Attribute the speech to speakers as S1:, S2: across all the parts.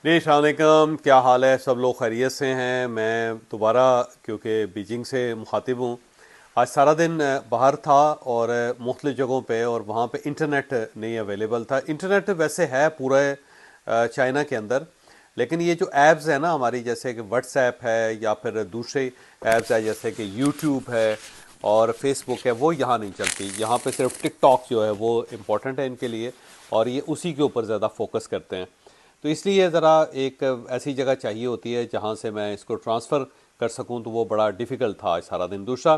S1: जी अस्सलाम वालेकुम, क्या हाल है? सब लोग खैरियत से हैं। मैं दोबारा क्योंकि बीजिंग से मुखातिब हूँ। आज सारा दिन बाहर था और मुख्तलिफ़ जगहों पे, और वहाँ पे इंटरनेट नहीं अवेलेबल था। इंटरनेट वैसे है पूरे चाइना के अंदर, लेकिन ये जो ऐप्स है ना हमारी, जैसे कि व्हाट्सएप है या फिर दूसरे ऐप्स है जैसे कि यूट्यूब है और फेसबुक है, वो यहाँ नहीं चलती। यहाँ पे सिर्फ टिकटॉक जो है वो इम्पोर्टेंट है इनके लिए, और ये उसी के ऊपर ज़्यादा फोकस करते हैं। तो इसलिए ज़रा एक ऐसी जगह चाहिए होती है जहाँ से मैं इसको ट्रांसफ़र कर सकूँ, तो वो बड़ा डिफ़िकल्ट था आज सारा दिन। दूसरा,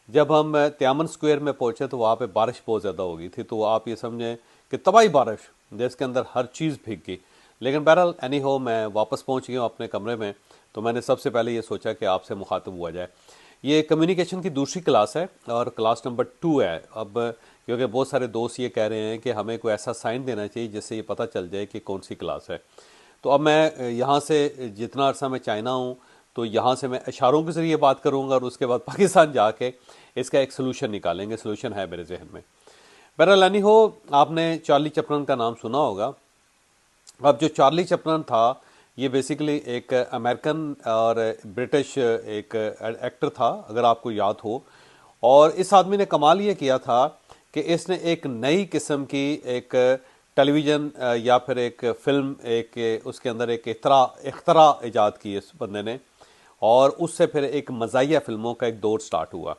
S1: जब हम त्यामन स्क्वायर में पहुँचे तो वहाँ पे बारिश बहुत ज़्यादा हो गई थी, तो आप ये समझें कि तबाही बारिश, जिसके अंदर हर चीज़ भीग गई। लेकिन बहरहाल एनी हो, मैं वापस पहुँच गया हूँ अपने कमरे में। तो मैंने सबसे पहले ये सोचा कि आपसे मुखातिब हुआ जाए। ये कम्युनिकेशन की दूसरी क्लास है और क्लास नंबर 2 है। अब क्योंकि बहुत सारे दोस्त ये कह रहे हैं कि हमें कोई ऐसा साइन देना चाहिए जिससे ये पता चल जाए कि कौन सी क्लास है। तो अब मैं यहाँ से जितना अर्सा मैं चाइना हूँ, तो यहाँ से मैं इशारों के ज़रिए बात करूँगा और उसके बाद पाकिस्तान जाके इसका एक सोल्यूशन निकालेंगे। सोल्यूशन है मेरे जहन में। बहरहाल यानी हो, आपने चार्ली चैपलिन का नाम सुना होगा। अब जो चार्ली चैपलिन था, ये बेसिकली एक अमेरिकन और ब्रिटिश एक एक्टर था, अगर आपको याद हो। और इस आदमी ने कमाल ये किया था कि इसने एक नई किस्म की एक टेलीविज़न या फिर एक फिल्म, एक उसके अंदर एक इख्तरा ईजाद की इस बंदे ने। और उससे फिर एक मज़ाहिया फिल्मों का एक दौर स्टार्ट हुआ।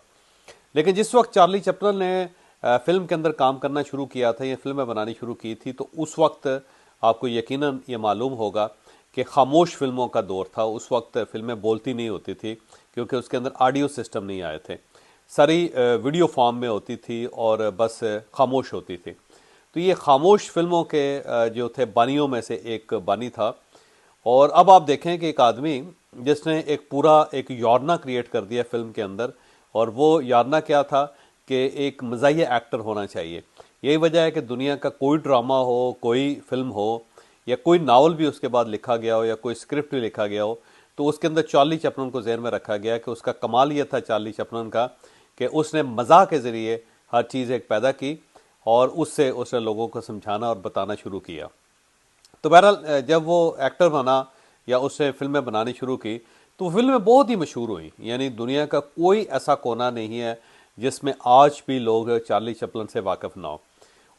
S1: लेकिन जिस वक्त चार्ली चैपलिन ने फिल्म के अंदर काम करना शुरू किया था, ये फिल्में बनानी शुरू की थी, तो उस वक्त आपको यकीनन ये मालूम होगा कि खामोश फिल्मों का दौर था। उस वक्त फिल्में बोलती नहीं होती थी क्योंकि उसके अंदर ऑडियो सिस्टम नहीं आए थे। सारी वीडियो फॉर्म में होती थी और बस खामोश होती थी। तो ये खामोश फिल्मों के जो थे बानियों में से एक बानी था। और अब आप देखें कि एक आदमी जिसने एक पूरा एक यार्ना क्रिएट कर दिया फिल्म के अंदर, और वो यार्ना क्या था कि एक मज़ाहिया एक्टर होना चाहिए। यही वजह है कि दुनिया का कोई ड्रामा हो, कोई फिल्म हो, या कोई नावल भी उसके बाद लिखा गया हो, या कोई स्क्रिप्ट भी लिखा गया हो, तो उसके अंदर चार्ली चैपलिन को ज़हन में रखा गया कि उसका कमाल ये था चार्ली चैपलिन का कि उसने मज़ाक के ज़रिए हर चीज़ एक पैदा की, और उससे उसने लोगों को समझाना और बताना शुरू किया। तो बहरहाल जब वो एक्टर बना या उसने फिल्में बनानी शुरू की, तो फिल्में बहुत ही मशहूर हुई। यानी दुनिया का कोई ऐसा कोना नहीं है जिसमें आज भी लोग चार्ली चैपलिन से वाकिफ़ ना हो।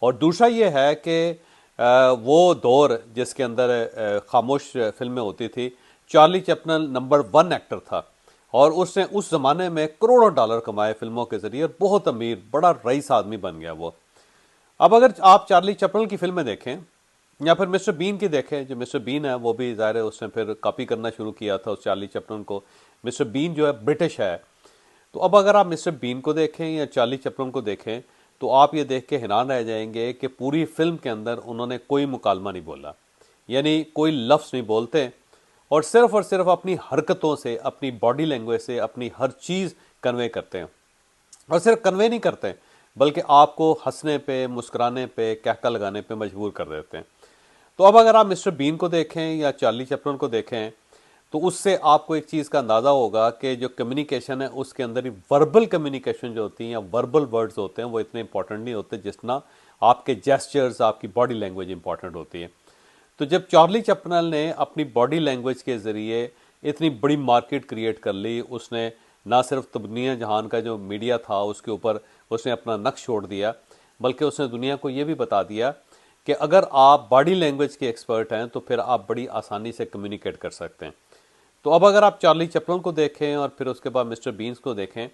S1: और दूसरा ये है कि वो दौर जिसके अंदर खामोश फिल्में होती थी, चार्ली चैपलिन नंबर 1 एक्टर था। और उसने उस ज़माने में करोड़ों डॉलर कमाए फिल्मों के ज़रिए, और बहुत अमीर, बड़ा रईस आदमी बन गया वो। अब अगर आप चार्ली चैपलिन की फिल्में देखें या फिर मिस्टर बीन की देखें, जो मिस्टर बीन है वो भी ज़ाहिर है उसने फिर कॉपी करना शुरू किया था उस चार्ली चैपलिन को। मिस्टर बीन जो है ब्रिटिश है। तो अब अगर आप मिस्टर बीन को देखें या चार्ली चैपलिन को देखें, तो आप ये देख के हैरान रह जाएंगे कि पूरी फिल्म के अंदर उन्होंने कोई मुकालमा नहीं बोला, यानी कोई लफ्ज़ नहीं बोलते, और सिर्फ अपनी हरकतों से, अपनी बॉडी लैंग्वेज से अपनी हर चीज़ कन्वे करते हैं। और सिर्फ कन्वे नहीं करते, बल्कि आपको हंसने पे, मुस्कुराने पे, कहका लगाने पे मजबूर कर देते हैं। तो अब अगर आप मिस्टर बीन को देखें या चार्ली चैपलिन को देखें, तो उससे आपको एक चीज़ का अंदाज़ा होगा कि जो कम्युनिकेशन है उसके अंदर ही वर्बल कम्युनिकेशन जो होती है या वर्बल वर्ड्स होते हैं, वो इतने इंपॉर्टेंट नहीं होते जितना आपके जेस्चर्स, आपकी बॉडी लैंग्वेज इंपॉर्टेंट होती है। तो जब चार्ली चैपलिन ने अपनी बॉडी लैंग्वेज के ज़रिए इतनी बड़ी मार्केट क्रिएट कर ली, उसने ना सिर्फ दुनिया जहान का जो मीडिया था उसके ऊपर उसने अपना नक्श छोड़ दिया, बल्कि उसने दुनिया को ये भी बता दिया कि अगर आप बॉडी लैंग्वेज के एक्सपर्ट हैं तो फिर आप बड़ी आसानी से कम्युनिकेट कर सकते हैं। तो अब अगर आप चार्ली चैपलिन को देखें और फिर उसके बाद मिस्टर बीन्स को देखें,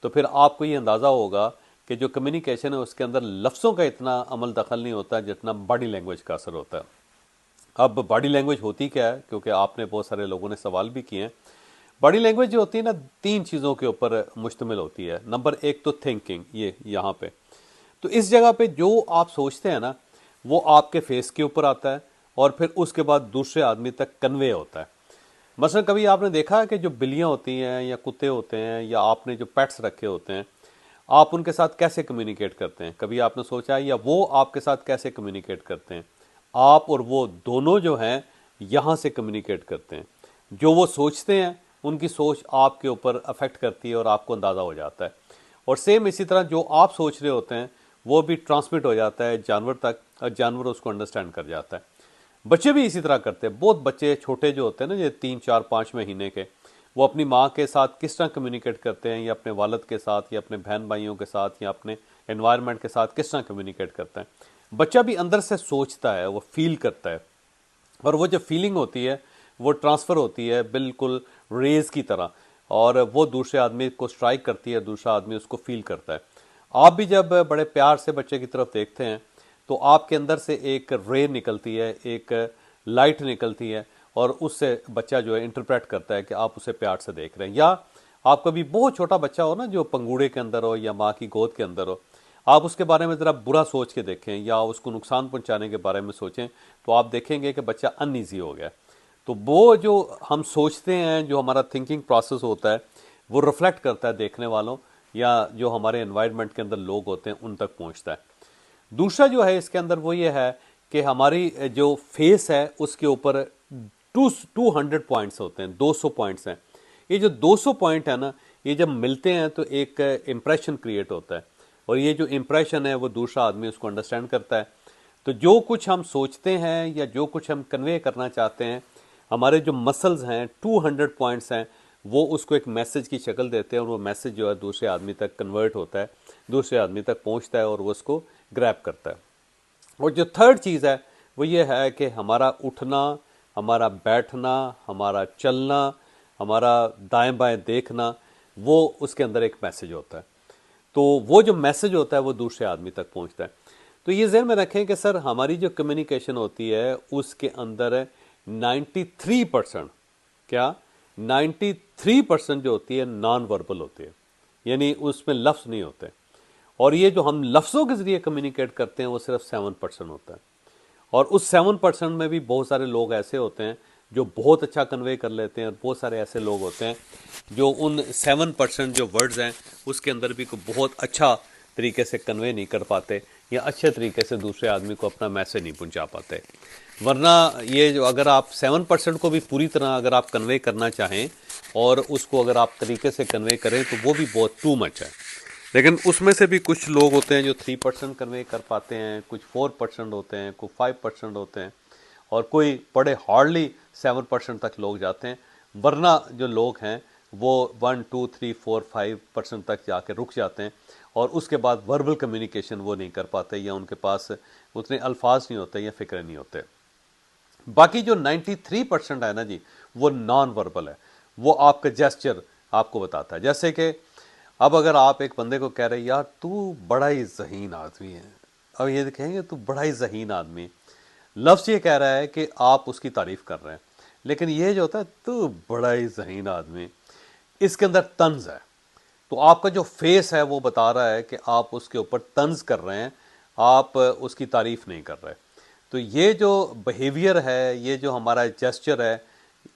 S1: तो फिर आपको ये अंदाज़ा होगा कि जो कम्युनिकेशन है उसके अंदर लफ्ज़ों का इतना अमल दखल नहीं होता जितना बॉडी लैंग्वेज का असर होता है। अब बॉडी लैंग्वेज होती क्या है, क्योंकि आपने बहुत सारे लोगों ने सवाल भी किए हैं। बॉडी लैंग्वेज जो होती है ना, 3 चीज़ों के ऊपर मुश्तमिल होती है। नंबर 1 तो थिंकिंग, ये यहाँ पे, तो इस जगह पे जो आप सोचते हैं ना, वो आपके फेस के ऊपर आता है और फिर उसके बाद दूसरे आदमी तक कन्वे होता है। मसलन कभी आपने देखा है कि जो बिल्लियाँ होती हैं या कुत्ते होते हैं या आपने जो पेट्स रखे होते हैं, आप उनके साथ कैसे कम्युनिकेट करते हैं? कभी आपने सोचा है, या वो आपके साथ कैसे कम्युनिकेट करते हैं? आप और वो दोनों जो हैं यहाँ से कम्युनिकेट करते हैं। जो वो सोचते हैं उनकी सोच आपके ऊपर अफेक्ट करती है और आपको अंदाज़ा हो जाता है। और सेम इसी तरह जो आप सोच रहे होते हैं वो भी ट्रांसमिट हो जाता है जानवर तक, और जानवर उसको अंडरस्टैंड कर जाता है। बच्चे भी इसी तरह करते हैं। बहुत बच्चे छोटे जो होते हैं ना, ये 3 4 5 महीने के, वो अपनी माँ के साथ किस तरह कम्युनिकेट करते हैं, या अपने वालिद के साथ, या अपने बहन भाइयों के साथ, या अपने एनवायरनमेंट के साथ किस तरह कम्युनिकेट करते हैं। बच्चा भी अंदर से सोचता है, वो फील करता है, और वो जो फीलिंग होती है वो ट्रांसफ़र होती है बिल्कुल रेज की तरह, और वो दूसरे आदमी को स्ट्राइक करती है, दूसरा आदमी उसको फील करता है। आप भी जब बड़े प्यार से बच्चे की तरफ देखते हैं तो आपके अंदर से एक रे निकलती है, एक लाइट निकलती है, और उससे बच्चा जो है इंटरप्रेट करता है कि आप उसे प्यार से देख रहे हैं। या आप कभी बहुत छोटा बच्चा हो ना, जो पंगूड़े के अंदर हो या माँ की गोद के अंदर हो, आप उसके बारे में ज़रा बुरा सोच के देखें या उसको नुकसान पहुंचाने के बारे में सोचें, तो आप देखेंगे कि बच्चा अनईजी हो गया। तो वो जो हम सोचते हैं, जो हमारा थिंकिंग प्रोसेस होता है, वो रिफ्लेक्ट करता है देखने वालों या जो हमारे एनवायरनमेंट के अंदर लोग होते हैं उन तक पहुंचता है। दूसरा जो है इसके अंदर वो ये है कि हमारी जो फेस है उसके ऊपर 200 पॉइंट्स होते हैं, 200 पॉइंट्स हैं। ये जो 200 पॉइंट है ना, ये जब मिलते हैं तो एक इम्प्रेशन क्रिएट होता है, और ये जो इम्प्रेशन है वो दूसरा आदमी उसको अंडरस्टैंड करता है। तो जो कुछ हम सोचते हैं या जो कुछ हम कन्वे करना चाहते हैं, हमारे जो मसल्स हैं, 200 पॉइंट्स हैं, वो उसको एक मैसेज की शक्ल देते हैं, और वो मैसेज जो है दूसरे आदमी तक कन्वर्ट होता है, दूसरे आदमी तक पहुंचता है और वो उसको ग्रैब करता है। और जो थर्ड चीज़ है वो ये है कि हमारा उठना, हमारा बैठना, हमारा चलना, हमारा दाएं बाएं देखना, वो उसके अंदर एक मैसेज होता है। तो वो जो मैसेज होता है वो दूसरे आदमी तक पहुंचता है। तो ये ज़हन में रखें कि सर हमारी जो कम्युनिकेशन होती है उसके अंदर 93%, क्या 93% जो होती है नॉन वर्बल होती है, यानी उसमें लफ्ज़ नहीं होते। और ये जो हम लफ्ज़ों के ज़रिए कम्युनिकेट करते हैं वो सिर्फ 7% होता है। और उस 7% में भी बहुत सारे लोग ऐसे होते हैं जो बहुत अच्छा कन्वे कर लेते हैं, और बहुत सारे ऐसे लोग होते हैं जो उन 7% जो वर्ड्स हैं उसके अंदर भी को बहुत अच्छा तरीके से कन्वे नहीं कर पाते, या अच्छे तरीके से दूसरे आदमी को अपना मैसेज नहीं पहुंचा पाते। वरना ये जो अगर आप 7% को भी पूरी तरह अगर आप कन्वे करना चाहें और उसको अगर आप तरीके से कन्वे करें तो वो भी बहुत टू मच है। लेकिन उसमें से भी कुछ लोग होते हैं जो 3% कन्वे कर पाते हैं, कुछ 4% होते हैं, कुछ 5% होते हैं, और कोई बड़े हार्डली 7% तक लोग जाते हैं। वरना जो लोग हैं वो 1 2 3 4 5% तक जाके रुक जाते हैं, और उसके बाद वर्बल कम्युनिकेशन वो नहीं कर पाते, या उनके पास उतने अल्फाज नहीं होते या फ़िक्र नहीं होते। बाकी जो 93% है ना जी, वो नॉन वर्बल है। वो आपका जेस्चर आपको बताता है। जैसे कि अब अगर आप एक बंदे को कह रहे हैं यार तू बड़ा ही ज़हीन आदमी है, अब ये कहेंगे तू बड़ा ही ज़हीन आदमी है, लफ्ज़ ये कह रहा है कि आप उसकी तारीफ़ कर रहे हैं। लेकिन ये जो होता है तू बड़ा ही ज़हीन आदमी, इसके अंदर तंज है। तो आपका जो फेस है वो बता रहा है कि आप उसके ऊपर तंज कर रहे हैं, आप उसकी तारीफ़ नहीं कर रहे। तो ये जो बिहेवियर है, ये जो हमारा जेस्चर है,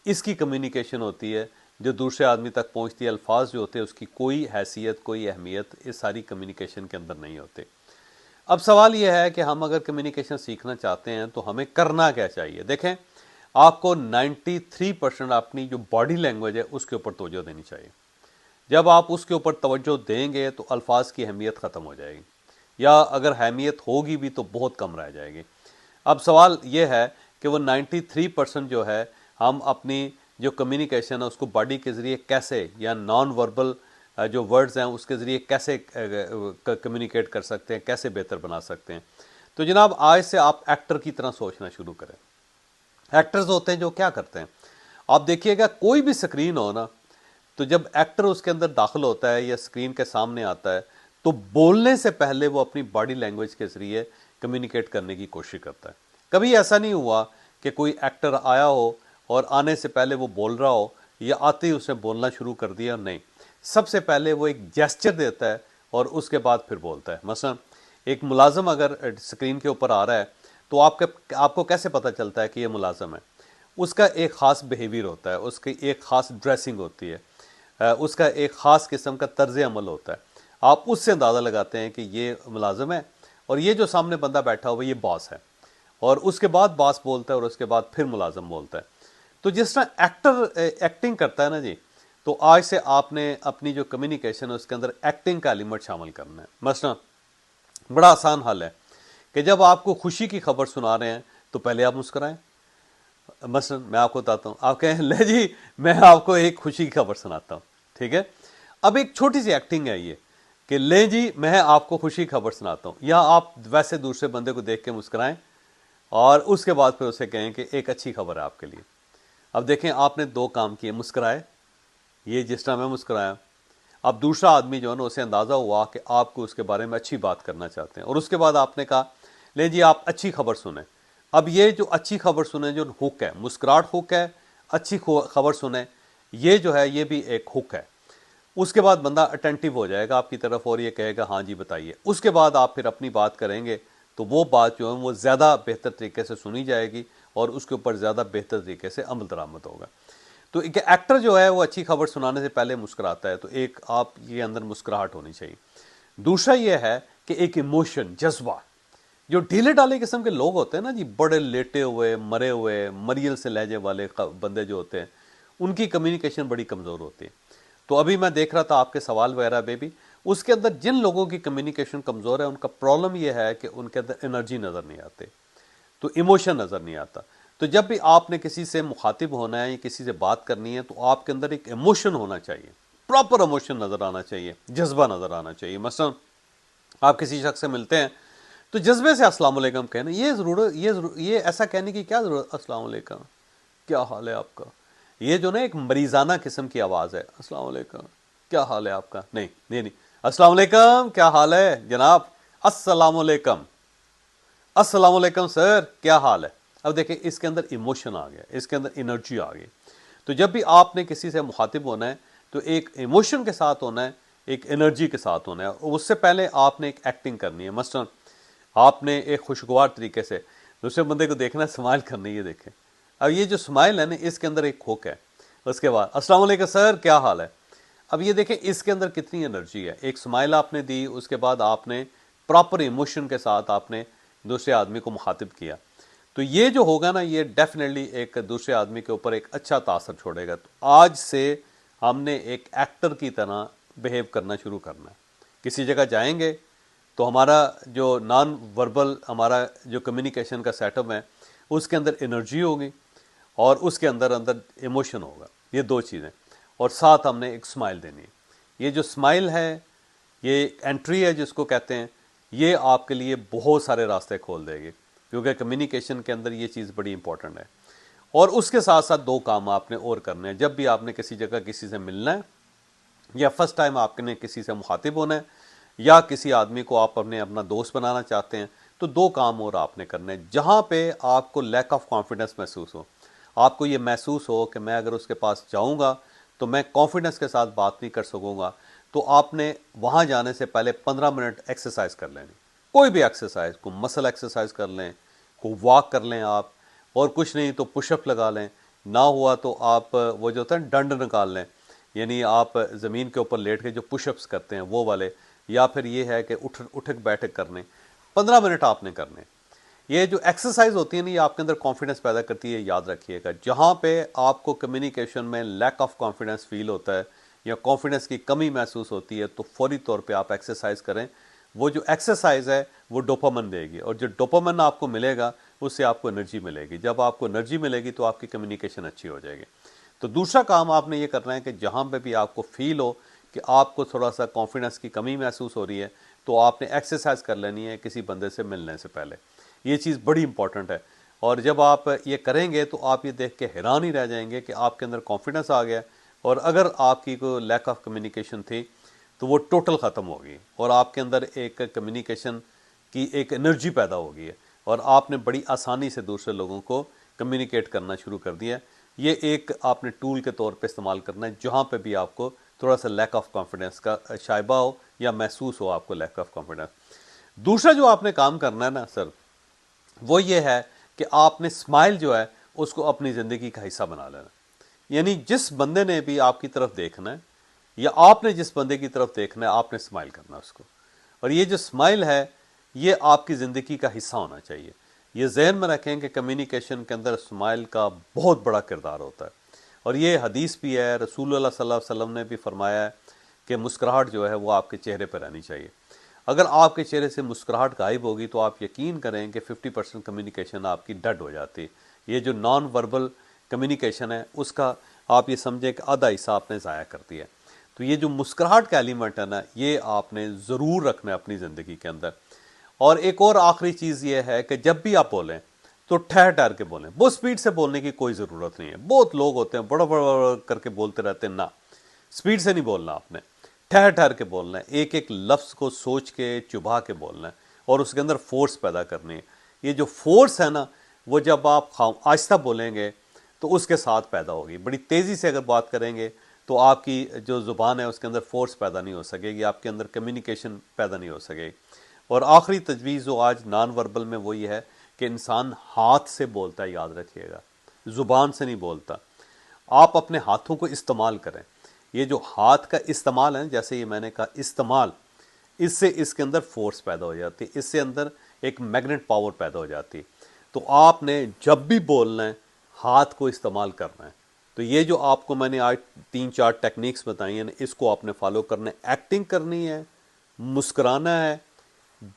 S1: इसकी कम्युनिकेशन होती है जो दूसरे आदमी तक पहुंचती है। अल्फाज जो होते हैं उसकी कोई हैसियत, कोई अहमियत इस सारी कम्युनिकेशन के अंदर नहीं होते। अब सवाल यह है कि हम अगर कम्युनिकेशन सीखना चाहते हैं तो हमें करना क्या चाहिए। देखें, आपको 93% अपनी जो बॉडी लैंग्वेज है उसके ऊपर तवज्जो देनी चाहिए। जब आप उसके ऊपर तवज्जो देंगे तो अल्फाज की अहमियत ख़त्म हो जाएगी, या अगर अहमियत होगी भी तो बहुत कम रह जाएगी। अब सवाल यह है कि वो 93% जो है हम अपनी जो कम्युनिकेशन है उसको बॉडी के ज़रिए कैसे, या नॉन वर्बल जो वर्ड्स हैं उसके ज़रिए कैसे कम्युनिकेट कर सकते हैं, कैसे बेहतर बना सकते हैं। तो जनाब आज से आप एक्टर की तरह सोचना शुरू करें। एक्टर्स होते हैं जो क्या करते हैं, आप देखिएगा कोई भी स्क्रीन हो ना, तो जब एक्टर उसके अंदर दाखिल होता है या स्क्रीन के सामने आता है तो बोलने से पहले वो अपनी बॉडी लैंग्वेज के ज़रिए कम्युनिकेट करने की कोशिश करता है। कभी ऐसा नहीं हुआ कि कोई एक्टर आया हो और आने से पहले वो बोल रहा हो या आते ही उसने बोलना शुरू कर दिया, नहीं। सबसे पहले वो एक जेस्चर देता है और उसके बाद फिर बोलता है। मसलन एक मुलाजिम अगर स्क्रीन के ऊपर आ रहा है तो आपको कैसे पता चलता है कि ये मुलाजिम है? उसका एक ख़ास बिहेवियर होता है, उसकी एक ख़ास ड्रेसिंग होती है, उसका एक ख़ास किस्म का तर्ज अमल होता है। आप उससे अंदाज़ा लगाते हैं कि ये मुलाजिम है और ये जो सामने बंदा बैठा हुआ ये बॉस है, और उसके बाद बॉस बोलता है और उसके बाद फिर मुलाजिम बोलता है। तो जिस तरह एक्टर एक्टिंग करता है ना जी, तो आज से आपने अपनी जो कम्युनिकेशन है उसके अंदर एक्टिंग का एलिमेंट शामिल करना है। मसलन बड़ा आसान हल है कि जब आपको खुशी की खबर सुना रहे हैं तो पहले आप मुस्कुराएं, मसलन मैं आपको बताता हूँ, आप कहें ले जी मैं आपको एक खुशी की खबर सुनाता हूँ, ठीक है। अब एक छोटी सी एक्टिंग है ये कि ले जी मैं आपको खुशी की खबर सुनाता हूँ, या आप वैसे दूसरे बंदे को देख के मुस्कुराएं और उसके बाद फिर उसे कहें कि एक अच्छी खबर है आपके लिए। अब देखें आपने दो काम किए, मुस्कुराए, ये जिस तरह मैं मुस्कुराया। अब दूसरा आदमी जो है ना उसे अंदाज़ा हुआ कि आपको उसके बारे में अच्छी बात करना चाहते हैं, और उसके बाद आपने कहा ले जी आप अच्छी खबर सुने। अब ये जो अच्छी खबर सुने जो हुक है, मुस्कुराहट हुक है, अच्छी खबर सुने ये जो है ये भी एक हुक है। उसके बाद बंदा अटेंटिव हो जाएगा आपकी तरफ और ये कहेगा हाँ जी बताइए। उसके बाद आप फिर अपनी बात करेंगे तो वो बात जो है वो ज़्यादा बेहतर तरीके से सुनी जाएगी और उसके ऊपर ज़्यादा बेहतर तरीके से अमल दरामद होगा। तो एक एक्टर जो है वो अच्छी खबर सुनाने से पहले मुस्कुराता है, तो एक आप ये अंदर मुस्कुराहट होनी चाहिए। दूसरा ये है कि एक इमोशन, जज्बा। जो ढीले ढाले किस्म के लोग होते हैं ना जी, बड़े लेटे हुए मरे हुए मरियल से लहजे वाले बंदे जो होते हैं, उनकी कम्युनिकेशन बड़ी कमज़ोर होती है। तो अभी मैं देख रहा था आपके सवाल वगैरह में भी, उसके अंदर जिन लोगों की कम्युनिकेशन कमज़ोर है उनका प्रॉब्लम यह है कि उनके अंदर एनर्जी नज़र नहीं आती, तो इमोशन नज़र नहीं आता। तो जब भी आपने किसी से मुखातिब होना है या किसी से बात करनी है तो आपके अंदर एक इमोशन होना चाहिए, प्रॉपर इमोशन नज़र आना चाहिए, जज्बा नज़र आना चाहिए। मसलन आप किसी शख्स से मिलते हैं तो जज्बे से अस्सलाम वालेकुम कहना, ये ऐसा कहने की क्या ज़रूरत, अस्सलाम वालेकुम क्या हाल है आपका। ये जो ना एक मरीजाना किस्म की आवाज़ है, अस्सलाम वालेकुम क्या हाल है आपका, नहीं नहीं नहीं, अस्सलाम वालेकुम क्या हाल है जनाब, अस्सलाम वालेकुम, अस्सलाम वालेकुम सर क्या हाल है। अब देखिए इसके अंदर इमोशन आ गया, इसके अंदर एनर्जी आ गई। तो जब भी आपने किसी से मुखातिब होना है तो एक इमोशन के साथ होना है, एक एनर्जी के साथ होना है। उससे पहले आपने एक एक्टिंग करनी है। मसलन आपने एक खुशगवार तरीके से दूसरे बंदे को देखना, स्माइल करनी है, देखें। अब ये जो स्माइल है ना इसके अंदर एक हुक है। उसके बाद अस्सलाम वालेकुम सर क्या हाल है। अब ये देखें इसके अंदर कितनी एनर्जी है। एक स्माइल आपने दी, उसके बाद आपने प्रॉपर इमोशन के साथ आपने दूसरे आदमी को मुखातिब किया, तो ये जो होगा ना ये डेफिनेटली एक दूसरे आदमी के ऊपर एक अच्छा तासर छोड़ेगा। तो आज से हमने एक एक्टर की तरह बिहेव करना शुरू करना है। किसी जगह जाएंगे तो हमारा जो नॉन वर्बल हमारा जो कम्युनिकेशन का सेटअप है उसके अंदर एनर्जी होगी और उसके अंदर अंदर इमोशन होगा, ये दो चीज़ें। और साथ हमने एक स्माइल देनी है। ये जो स्माइल है, ये एंट्री है जिसको कहते हैं, ये आपके लिए बहुत सारे रास्ते खोल देगी, क्योंकि कम्युनिकेशन के अंदर ये चीज़ बड़ी इंपॉर्टेंट है। और उसके साथ साथ दो काम आपने और करने हैं। जब भी आपने किसी जगह किसी से मिलना है, या फर्स्ट टाइम आपने किसी से मुखातिब होना है, या किसी आदमी को आप अपना दोस्त बनाना चाहते हैं, तो दो काम और आपने करने हैं। जहाँ पे आपको लैक ऑफ कॉन्फिडेंस महसूस हो, आपको ये महसूस हो कि मैं अगर उसके पास जाऊँगा तो मैं कॉन्फिडेंस के साथ बात नहीं कर सकूँगा, तो आपने वहाँ जाने से पहले 15 मिनट एक्सरसाइज कर लेनी। कोई भी एक्सरसाइज, को मसल एक्सरसाइज कर लें, को वॉक कर लें आप, और कुछ नहीं तो पुशअप लगा लें, ना हुआ तो आप वो जो होता है डंड निकाल लें, यानी आप ज़मीन के ऊपर लेट के जो पुशअप्स करते हैं वो वाले, या फिर ये है कि उठक बैठक करने। 15 मिनट आपने करने। ये जो एक्सरसाइज होती है ना ये आपके अंदर कॉन्फिडेंस पैदा करती है। याद रखिएगा, जहाँ पे आपको कम्युनिकेशन में लैक ऑफ कॉन्फिडेंस फील होता है या कॉन्फिडेंस की कमी महसूस होती है तो फौरी तौर पे आप एक्सरसाइज करें। वो जो एक्सरसाइज है वो डोपामिन देगी, और जो डोपामिन आपको मिलेगा उससे आपको एनर्जी मिलेगी। जब आपको एनर्जी मिलेगी तो आपकी कम्युनिकेशन अच्छी हो जाएगी। तो दूसरा काम आपने ये करना है कि जहाँ पे भी आपको फील हो कि आपको थोड़ा सा कॉन्फिडेंस की कमी महसूस हो रही है, तो आपने एक्सरसाइज कर लेनी है किसी बंदे से मिलने से पहले। ये चीज़ बड़ी इंपॉर्टेंट है। और जब आप ये करेंगे तो आप ये देख के हैरान ही रह जाएंगे कि आपके अंदर कॉन्फिडेंस आ गया, और अगर आपकी कोई लैक ऑफ कम्युनिकेशन थी तो वो टोटल ख़त्म होगी, और आपके अंदर एक कम्युनिकेशन की एक एनर्जी पैदा होगी है, और आपने बड़ी आसानी से दूसरे लोगों को कम्युनिकेट करना शुरू कर दिया। ये एक आपने टूल के तौर पे इस्तेमाल करना है जहाँ पे भी आपको थोड़ा सा लैक ऑफ कॉन्फिडेंस का शायबा हो या महसूस हो आपको लैक ऑफ कॉन्फिडेंस। दूसरा जो आपने काम करना है ना सर, वो ये है कि आपने स्माइल जो है उसको अपनी ज़िंदगी का हिस्सा बना लेना। यानी जिस बंदे ने भी आपकी तरफ देखना है या आपने जिस बंदे की तरफ देखना है, आपने स्माइल करना है उसको। और ये जो स्माइल है ये आपकी ज़िंदगी का हिस्सा होना चाहिए। ये जहन में रखें कि कम्युनिकेशन के अंदर स्माइल का बहुत बड़ा किरदार होता है। और ये हदीस भी है, रसूलुल्लाह सल्लल्लाहु अलैहि वसल्लम ने भी फरमाया है कि मुस्कुराहट जो है वो आपके चेहरे पर रहनी चाहिए। अगर आपके चेहरे से मुस्कुराहट गायब होगी तो आप यकीन करें कि 50% कम्युनिकेशन आपकी डेड हो जाती है, ये जो नॉन वर्बल कम्युनिकेशन है उसका आप ये समझें कि आधा हिस्सा आपने ज़ाया कर दिया है। तो ये जो मुस्कुराहट का एलिमेंट है ना, ये आपने ज़रूर रखना है अपनी ज़िंदगी के अंदर। और एक और आखिरी चीज़ ये है कि जब भी आप बोलें तो ठहर ठहर के बोलें। बहुत स्पीड से बोलने की कोई ज़रूरत नहीं है। बहुत लोग होते हैं बड़ा बड़ा करके बोलते रहते हैं, ना, स्पीड से नहीं बोलना आपने, ठहर ठहर के बोलना है, एक एक लफ्ज़ को सोच के चुभा के बोलना है और उसके अंदर फोर्स पैदा करनी है। ये जो फोर्स है ना, वो जब आप आहिस्ता बोलेंगे तो उसके साथ पैदा होगी। बड़ी तेज़ी से अगर बात करेंगे तो आपकी जो ज़ुबान है उसके अंदर फोर्स पैदा नहीं हो सकेगी, आपके अंदर कम्युनिकेशन पैदा नहीं हो सकेगी। और आखिरी तजवीज़ जो आज नॉन वर्बल में वो ये है कि इंसान हाथ से बोलता है, याद रखिएगा, ज़ुबान से नहीं बोलता। आप अपने हाथों को इस्तेमाल करें। ये जो हाथ का इस्तेमाल है, जैसे ये मैंने कहा इस्तेमाल, इससे इसके अंदर फोर्स पैदा हो जाती है, इससे अंदर एक मैग्नेट पावर पैदा हो जाती है। तो आपने जब भी बोलना है हाथ को इस्तेमाल करना है। तो ये जो आपको मैंने आज 3-4 टेक्निक्स बताई हैं, इसको आपने फॉलो करना है। एक्टिंग करनी है, मुस्कुराना है,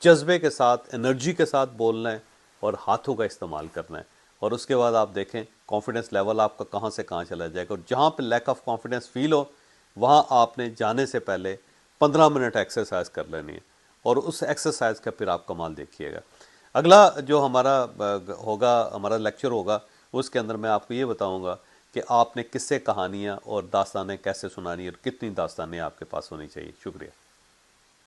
S1: जज्बे के साथ, एनर्जी के साथ बोलना है और हाथों का इस्तेमाल करना है। और उसके बाद आप देखें कॉन्फिडेंस लेवल आपका कहाँ से कहाँ चला जाएगा। और जहाँ पे लैक ऑफ कॉन्फिडेंस फील हो, वहाँ आपने जाने से पहले 15 मिनट एक्सरसाइज कर लेनी है और उस एक्सरसाइज का फिर आप कमाल देखिएगा। अगला जो हमारा होगा, हमारा लेक्चर होगा, उसके अंदर मैं आपको ये बताऊंगा कि आपने किस्से, कहानियाँ और दास्तानें कैसे सुनानी है और कितनी दास्तानें आपके पास होनी चाहिए। शुक्रिया।